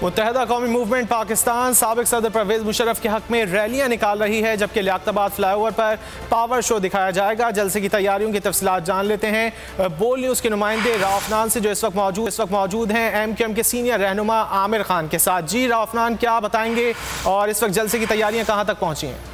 मुत्तहदा कौमी मूवमेंट पाकिस्तान साबिक सदर परवेज़ मुशर्रफ के हक में रैलियां निकाल रही है, जबकि लियाकताबाद फ्लाईओवर पर पावर शो दिखाया जाएगा। जलसे की तैयारियों की तफसीलात जान लेते हैं बोल न्यूज़ के नुमाइंदे रावफनान से, जो इस वक्त मौजूद हैं MQM के सीनियर रहनुमा आमिर खान के साथ। जी रावफनान, क्या बताएंगे और इस वक्त जलसे की तैयारियाँ कहाँ तक पहुँची हैं?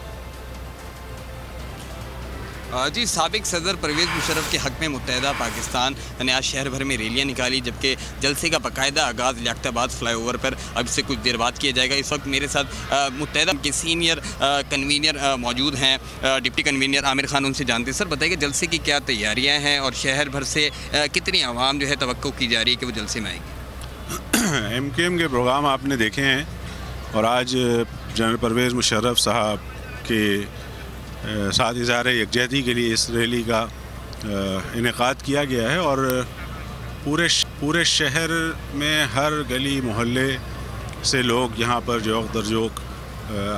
जी, साबिक सदर परवेज़ मुशर्रफ के हक में मुत्तहदा पाकिस्तान ने आज शहर भर में रैलियां निकाली, जबकि जलसे का बाकायदा आगाज़ लियाकताबाद फ्लाईओवर पर अब से कुछ देर बाद किया जाएगा। इस वक्त मेरे साथ मुत्तहदा के सीनियर कन्वीनर मौजूद हैं, डिप्टी कन्वीनर आमिर खान। उनसे जानते हैं, सर बताइए जलसे की क्या तैयारियाँ हैं और शहर भर से कितनी आवाम जो है तवक्को की जा रही है कि वो जलसे में आएगी? MQM के प्रोग्राम आपने देखे हैं और आज जनरल परवेज़ मुशर्रफ साहब के साथ इज़हार यकजहती के लिए इस रैली का इनेकाद किया गया है और पूरे शहर में हर गली मोहल्ले से लोग यहाँ पर जोक दर जोक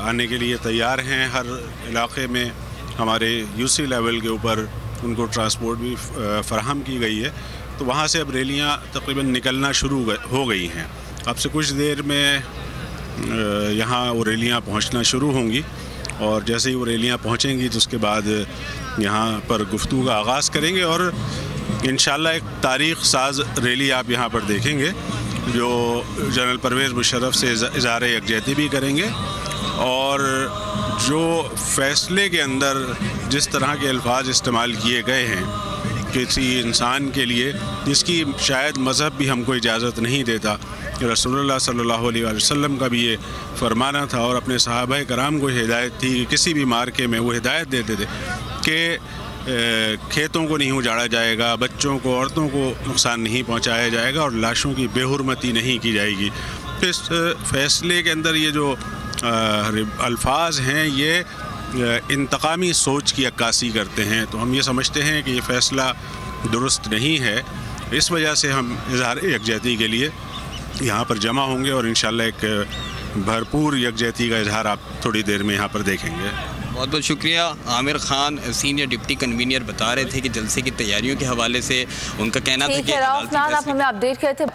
आने के लिए तैयार हैं। हर इलाके में हमारे UC लेवल के ऊपर उनको ट्रांसपोर्ट भी फराहम की गई है, तो वहाँ से अब रैलियाँ तकरीबन निकलना शुरू हो गई हैं। अब से कुछ देर में यहाँ वो रैलियाँ पहुँचना शुरू होंगी और जैसे ही वो रैलियाँ पहुँचेंगी तो उसके बाद यहाँ पर गुफ्तगू का आगाज़ करेंगे और इंशाअल्लाह एक तारीख़ साज रैली आप यहाँ पर देखेंगे, जो जनरल परवेज़ मुशर्रफ से इज़हार यकजहती भी करेंगे और जो फ़ैसले के अंदर जिस तरह के अल्फाज इस्तेमाल किए गए हैं किसी इंसान के लिए जिसकी शायद मज़हब भी हमको इजाज़त नहीं देता, रसूलुल्लाह सल्लल्लाहु अलैहि वसल्लम का भी ये फरमाना था और अपने सहाबा कराम को हिदायत थी कि किसी भी मार्के में वो हिदायत देते थे कि खेतों को नहीं उजाड़ा जाएगा, बच्चों को औरतों को नुकसान नहीं पहुंचाया जाएगा और लाशों की बेहुरमती नहीं की जाएगी। इस फ़ैसले के अंदर ये जो अल्फाज हैं ये इंतकामी सोच की अक्कासी करते हैं, तो हम ये समझते हैं कि ये फ़ैसला दुरुस्त नहीं है। इस वजह से हम इज़हार यकजहती के लिए यहाँ पर जमा होंगे और इंशाल्लाह एक भरपूर यकजहती का इजहार आप थोड़ी देर में यहाँ पर देखेंगे। बहुत बहुत शुक्रिया। Aamir Khan senior deputy convener बता रहे थे कि जलसे की तैयारियों के हवाले से उनका कहना था कि आप हमें अपडेट करते